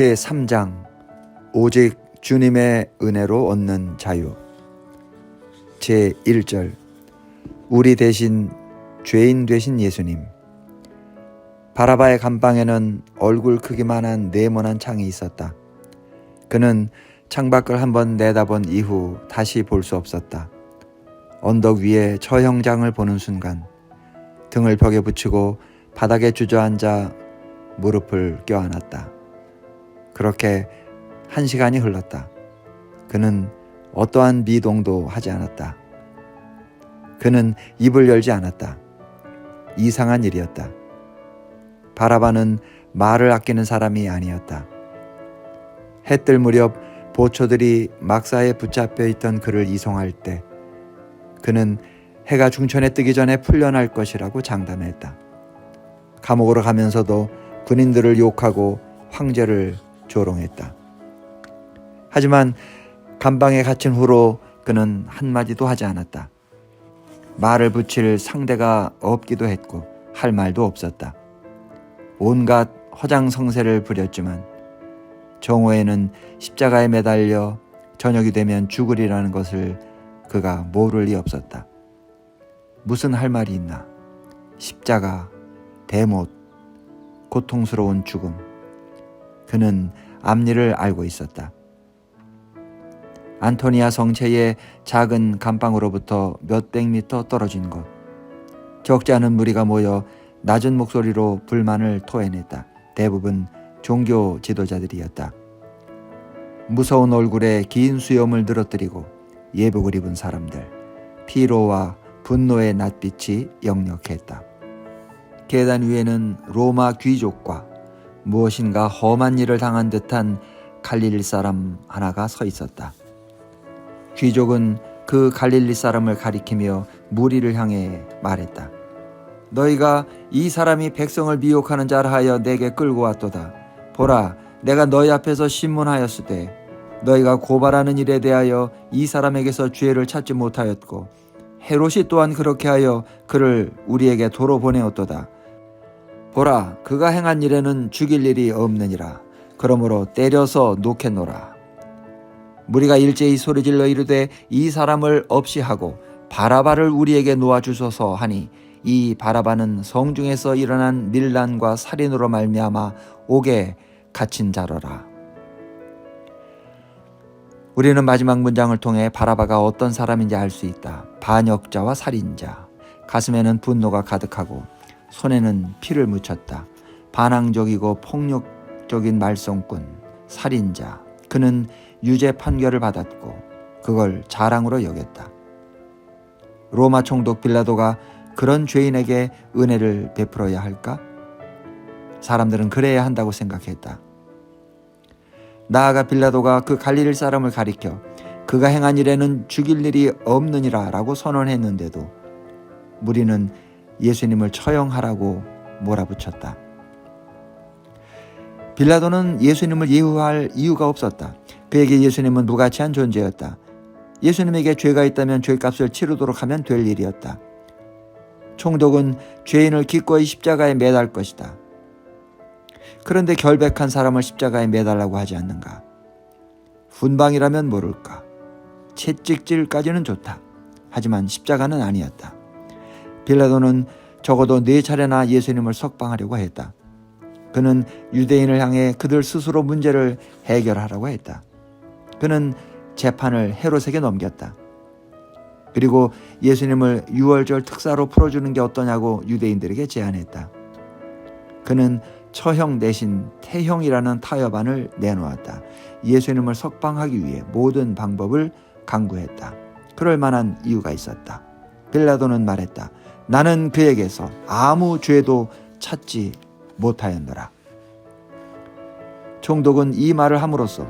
제3장 오직 주님의 은혜로 얻는 자유. 제1절 우리 대신 죄인 되신 예수님. 바라바의 감방에는 얼굴 크기만한 네모난 창이 있었다. 그는 창밖을 한번 내다본 이후 다시 볼 수 없었다. 언덕 위에 처형장을 보는 순간 등을 벽에 붙이고 바닥에 주저앉아 무릎을 껴안았다. 그렇게 1시간이 흘렀다. 그는 어떠한 미동도 하지 않았다. 그는 입을 열지 않았다. 이상한 일이었다. 바라바는 말을 아끼는 사람이 아니었다. 해 뜰 무렵 보초들이 막사에 붙잡혀 있던 그를 이송할 때 그는 해가 중천에 뜨기 전에 풀려날 것이라고 장담했다. 감옥으로 가면서도 군인들을 욕하고 황제를 조롱했다. 하지만 감방에 갇힌 후로 그는 한마디도 하지 않았다. 말을 붙일 상대가 없기도 했고 할 말도 없었다. 온갖 허장성세를 부렸지만 정오에는 십자가에 매달려 저녁이 되면 죽으리라는 것을 그가 모를 리 없었다. 무슨 할 말이 있나? 십자가, 대못, 고통스러운 죽음. 그는 앞일을 알고 있었다. 안토니아 성체의 작은 감방으로부터 몇백 미터 떨어진 곳. 적지 않은 무리가 모여 낮은 목소리로 불만을 토해냈다. 대부분 종교 지도자들이었다. 무서운 얼굴에 긴 수염을 늘어뜨리고 예복을 입은 사람들. 피로와 분노의 낯빛이 역력했다. 계단 위에는 로마 귀족과 무엇인가 험한 일을 당한 듯한 갈릴리 사람 하나가 서 있었다. 귀족은 그 갈릴리 사람을 가리키며 무리를 향해 말했다. 너희가 이 사람이 백성을 미혹하는 자라 하여 내게 끌고 왔도다. 보라, 내가 너희 앞에서 신문하였으되 너희가 고발하는 일에 대하여 이 사람에게서 죄를 찾지 못하였고 헤롯이 또한 그렇게 하여 그를 우리에게 도로 보내었도다. 보라, 그가 행한 일에는 죽일 일이 없느니라. 그러므로 때려서 놓겠노라. 무리가 일제히 소리질러 이르되 이 사람을 없이 하고 바라바를 우리에게 놓아주소서 하니 이 바라바는 성중에서 일어난 밀란과 살인으로 말미암아 옥에 갇힌 자로라. 우리는 마지막 문장을 통해 바라바가 어떤 사람인지 알 수 있다. 반역자와 살인자. 가슴에는 분노가 가득하고 손에는 피를 묻혔다. 반항적이고 폭력적인 말썽꾼, 살인자. 그는 유죄 판결을 받았고 그걸 자랑으로 여겼다. 로마 총독 빌라도가 그런 죄인에게 은혜를 베풀어야 할까? 사람들은 그래야 한다고 생각했다. 나아가 빌라도가 그 갈릴리 사람을 가리켜 그가 행한 일에는 죽일 일이 없느니라 라고 선언했는데도 무리는 예수님을 처형하라고 몰아붙였다. 빌라도는 예수님을 예우할 이유가 없었다. 그에게 예수님은 무가치한 존재였다. 예수님에게 죄가 있다면 죄값을 치르도록 하면 될 일이었다. 총독은 죄인을 기꺼이 십자가에 매달 것이다. 그런데 결백한 사람을 십자가에 매달라고 하지 않는가? 훈방이라면 모를까? 채찍질까지는 좋다. 하지만 십자가는 아니었다. 빌라도는 적어도 4차례나 예수님을 석방하려고 했다. 그는 유대인을 향해 그들 스스로 문제를 해결하라고 했다. 그는 재판을 헤롯에게 넘겼다. 그리고 예수님을 유월절 특사로 풀어주는 게 어떠냐고 유대인들에게 제안했다. 그는 처형 대신 태형이라는 타협안을 내놓았다. 예수님을 석방하기 위해 모든 방법을 강구했다. 그럴 만한 이유가 있었다. 빌라도는 말했다. 나는 그에게서 아무 죄도 찾지 못하였노라. 총독은 이 말을 함으로써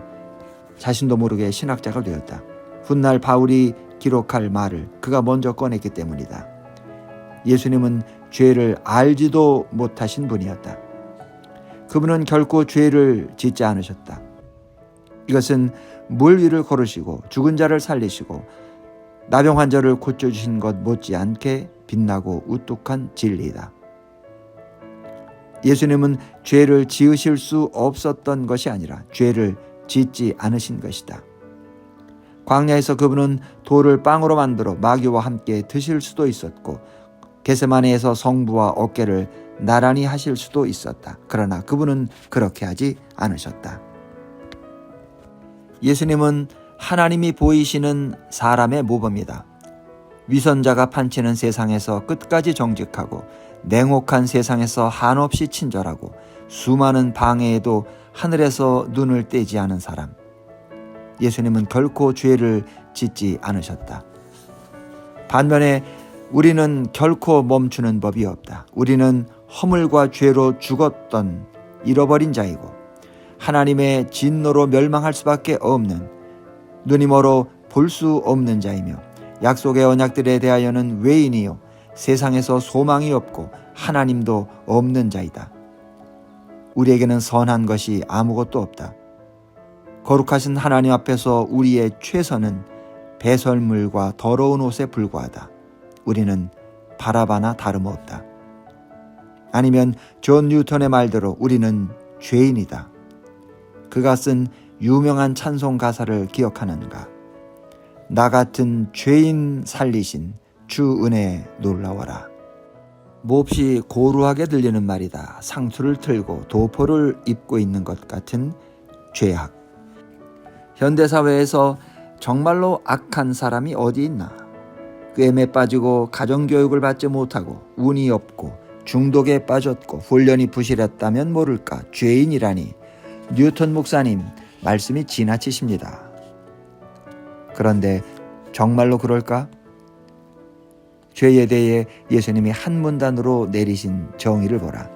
자신도 모르게 신학자가 되었다. 훗날 바울이 기록할 말을 그가 먼저 꺼냈기 때문이다. 예수님은 죄를 알지도 못하신 분이었다. 그분은 결코 죄를 짓지 않으셨다. 이것은 물 위를 걸으시고 죽은 자를 살리시고 나병 환자를 고쳐주신 것 못지않게 빛나고 우뚝한 진리이다. 예수님은 죄를 지으실 수 없었던 것이 아니라 죄를 짓지 않으신 것이다. 광야에서 그분은 돌을 빵으로 만들어 마귀와 함께 드실 수도 있었고 겟세마네에서 성부와 어깨를 나란히 하실 수도 있었다. 그러나 그분은 그렇게 하지 않으셨다. 예수님은 하나님이 보이시는 사람의 모범이다. 위선자가 판치는 세상에서 끝까지 정직하고 냉혹한 세상에서 한없이 친절하고 수많은 방해에도 하늘에서 눈을 떼지 않은 사람. 예수님은 결코 죄를 짓지 않으셨다. 반면에 우리는 결코 멈추는 법이 없다. 우리는 허물과 죄로 죽었던 잃어버린 자이고 하나님의 진노로 멸망할 수밖에 없는 눈이 멀어 볼 수 없는 자이며 약속의 언약들에 대하여는 외인이요 세상에서 소망이 없고 하나님도 없는 자이다. 우리에게는 선한 것이 아무것도 없다. 거룩하신 하나님 앞에서 우리의 최선은 배설물과 더러운 옷에 불과하다. 우리는 바라바나 다름없다. 아니면 존 뉴턴의 말대로 우리는 죄인이다. 그가 쓴 유명한 찬송 가사를 기억하는가? 나 같은 죄인 살리신 주 은혜 놀라워라. 몹시 고루하게 들리는 말이다. 상투를 틀고 도포를 입고 있는 것 같은 죄악. 현대사회에서 정말로 악한 사람이 어디 있나? 꿰매 빠지고 가정교육을 받지 못하고 운이 없고 중독에 빠졌고 훈련이 부실했다면 모를까 죄인이라니 뉴턴 목사님 말씀이 지나치십니다. 그런데 정말로 그럴까? 죄에 대해 예수님이 한 문단으로 내리신 정의를 보라.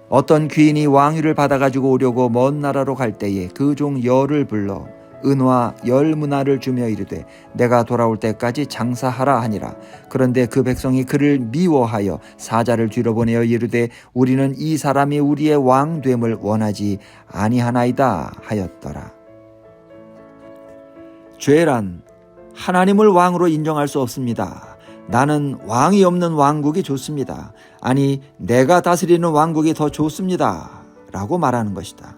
어떤 귀인이 왕위를 받아가지고 오려고 먼 나라로 갈 때에 그 종 열을 불러 은화 10문화를 주며 이르되 내가 돌아올 때까지 장사하라 하니라. 그런데 그 백성이 그를 미워하여 사자를 뒤로 보내어 이르되 우리는 이 사람이 우리의 왕됨을 원하지 아니하나이다 하였더라. 죄란 하나님을 왕으로 인정할 수 없습니다. 나는 왕이 없는 왕국이 좋습니다. 아니 내가 다스리는 왕국이 더 좋습니다. 라고 말하는 것이다.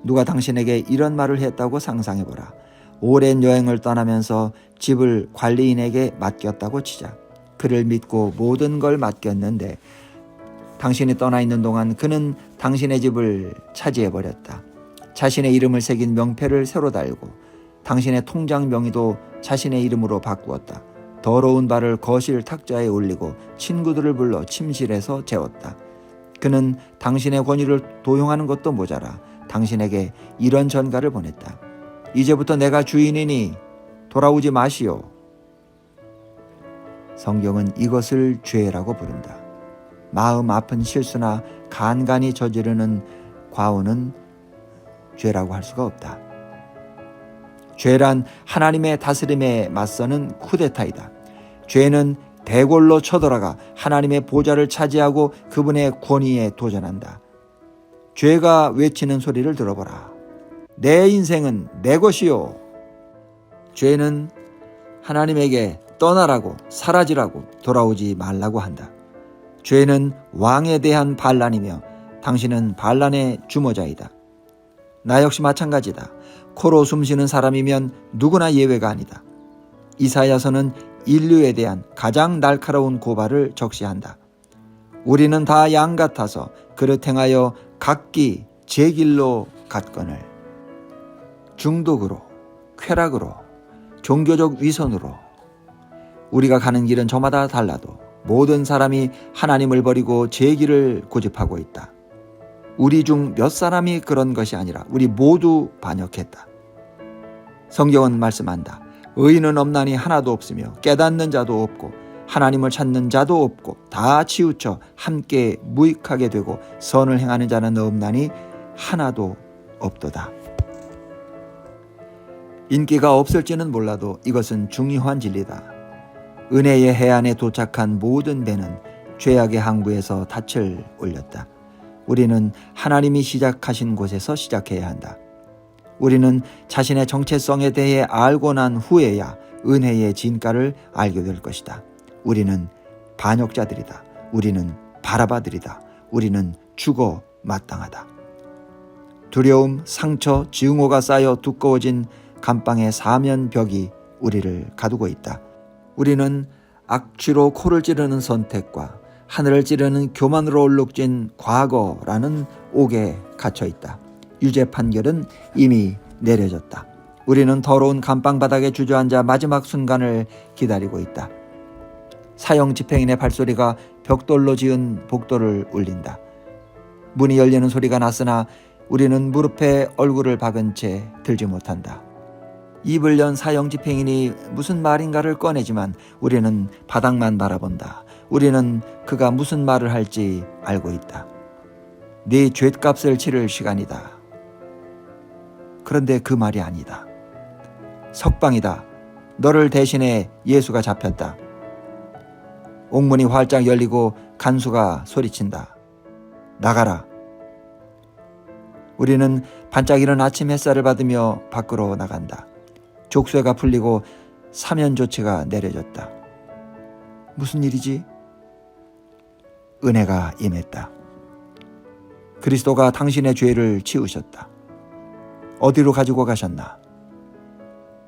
누가 당신에게 이런 말을 했다고 상상해보라. 오랜 여행을 떠나면서 집을 관리인에게 맡겼다고 치자. 그를 믿고 모든 걸 맡겼는데 당신이 떠나 있는 동안 그는 당신의 집을 차지해버렸다. 자신의 이름을 새긴 명패를 새로 달고 당신의 통장 명의도 자신의 이름으로 바꾸었다. 더러운 발을 거실 탁자에 올리고 친구들을 불러 침실에서 재웠다. 그는 당신의 권위를 도용하는 것도 모자라 당신에게 이런 전가를 보냈다. 이제부터 내가 주인이니 돌아오지 마시오. 성경은 이것을 죄라고 부른다. 마음 아픈 실수나 간간히 저지르는 과오는 죄라고 할 수가 없다. 죄란 하나님의 다스림에 맞서는 쿠데타이다. 죄는 대궐로 쳐들어가 하나님의 보좌를 차지하고 그분의 권위에 도전한다. 죄가 외치는 소리를 들어보라. 내 인생은 내 것이요. 죄는 하나님에게 떠나라고 사라지라고 돌아오지 말라고 한다. 죄는 왕에 대한 반란이며 당신은 반란의 주모자이다. 나 역시 마찬가지다. 코로 숨쉬는 사람이면 누구나 예외가 아니다. 이사야서는 인류에 대한 가장 날카로운 고발을 적시한다. 우리는 다 양 같아서 그릇 행하여 각기 제 길로 갔거늘. 중독으로, 쾌락으로, 종교적 위선으로 우리가 가는 길은 저마다 달라도 모든 사람이 하나님을 버리고 제 길을 고집하고 있다. 우리 중 몇 사람이 그런 것이 아니라 우리 모두 반역했다. 성경은 말씀한다. 의인은 없나니 하나도 없으며 깨닫는 자도 없고 하나님을 찾는 자도 없고 다 치우쳐 함께 무익하게 되고 선을 행하는 자는 없나니 하나도 없도다. 인기가 없을지는 몰라도 이것은 중요한 진리다. 은혜의 해안에 도착한 모든 배는 죄악의 항구에서 닻을 올렸다. 우리는 하나님이 시작하신 곳에서 시작해야 한다. 우리는 자신의 정체성에 대해 알고 난 후에야 은혜의 진가를 알게 될 것이다. 우리는 반역자들이다. 우리는 바라바들이다. 우리는 죽어 마땅하다. 두려움, 상처, 증오가 쌓여 두꺼워진 감방의 사면벽이 우리를 가두고 있다. 우리는 악취로 코를 찌르는 선택과 하늘을 찌르는 교만으로 얼룩진 과거라는 옥에 갇혀 있다. 유죄 판결은 이미 내려졌다. 우리는 더러운 감방 바닥에 주저앉아 마지막 순간을 기다리고 있다. 사형 집행인의 발소리가 벽돌로 지은 복도를 울린다. 문이 열리는 소리가 났으나 우리는 무릎에 얼굴을 박은 채 들지 못한다. 입을 연 사형 집행인이 무슨 말인가를 꺼내지만 우리는 바닥만 바라본다. 우리는 그가 무슨 말을 할지 알고 있다. 네 죗값을 치를 시간이다. 그런데 그 말이 아니다. 석방이다. 너를 대신해 예수가 잡혔다. 옥문이 활짝 열리고 간수가 소리친다. 나가라. 우리는 반짝이는 아침 햇살을 받으며 밖으로 나간다. 족쇄가 풀리고 사면 조치가 내려졌다. 무슨 일이지? 은혜가 임했다. 그리스도가 당신의 죄를 치우셨다. 어디로 가지고 가셨나?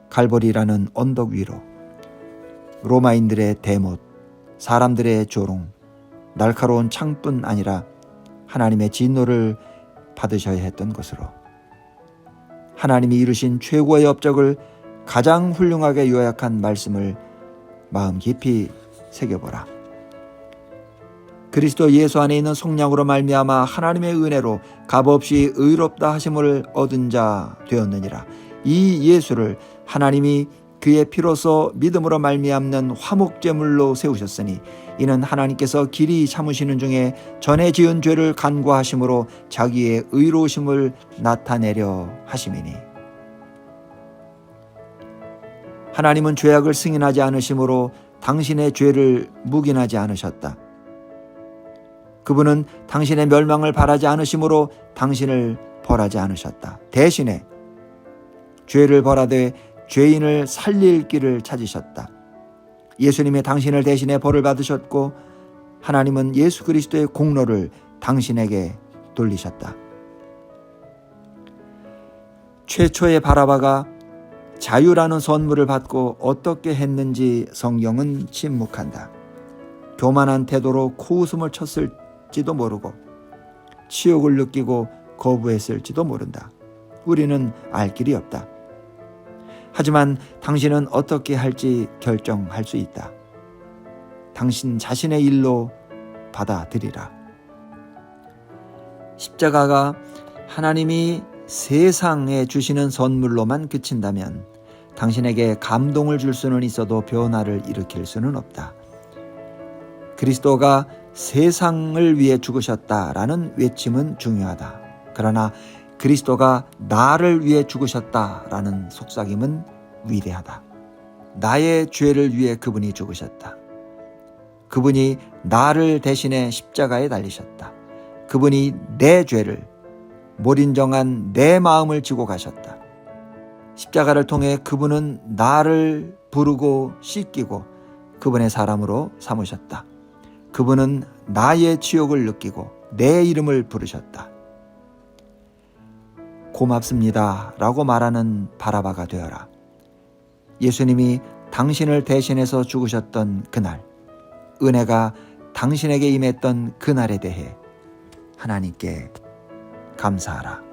갈보리라는 언덕 위로. 로마인들의 대못, 사람들의 조롱, 날카로운 창뿐 아니라 하나님의 진노를 받으셔야 했던 곳으로. 하나님이 이루신 최고의 업적을 가장 훌륭하게 요약한 말씀을 마음 깊이 새겨보라. 그리스도 예수 안에 있는 속량으로 말미암아 하나님의 은혜로 값없이 의롭다 하심을 얻은 자 되었느니라. 이 예수를 하나님이 그의 피로서 믿음으로 말미암는 화목제물로 세우셨으니 이는 하나님께서 길이 참으시는 중에 전에 지은 죄를 간구하심으로 자기의 의로우심을 나타내려 하심이니. 하나님은 죄악을 승인하지 않으심으로 당신의 죄를 묵인하지 않으셨다. 그분은 당신의 멸망을 바라지 않으심으로 당신을 벌하지 않으셨다. 대신에 죄를 벌하되 죄인을 살릴 길을 찾으셨다. 예수님이 당신을 대신해 벌을 받으셨고 하나님은 예수 그리스도의 공로를 당신에게 돌리셨다. 최초의 바라바가 자유라는 선물을 받고 어떻게 했는지 성경은 침묵한다. 교만한 태도로 코웃음을 쳤을지도 모르고 치욕을 느끼고 거부했을지도 모른다. 우리는 알 길이 없다. 하지만 당신은 어떻게 할지 결정할 수 있다. 당신 자신의 일로 받아들이라. 십자가가 하나님이 세상에 주시는 선물로만 그친다면 당신에게 감동을 줄 수는 있어도 변화를 일으킬 수는 없다. 그리스도가 세상을 위해 죽으셨다라는 외침은 중요하다. 그러나 그리스도가 나를 위해 죽으셨다라는 속삭임은 위대하다. 나의 죄를 위해 그분이 죽으셨다. 그분이 나를 대신해 십자가에 달리셨다. 그분이 내 죄를, 몰인정한 내 마음을 지고 가셨다. 십자가를 통해 그분은 나를 부르고 씻기고 그분의 사람으로 삼으셨다. 그분은 나의 치욕을 느끼고 내 이름을 부르셨다. 고맙습니다 라고 말하는 바라바가 되어라. 예수님이 당신을 대신해서 죽으셨던 그날, 은혜가 당신에게 임했던 그날에 대해 하나님께 감사하라.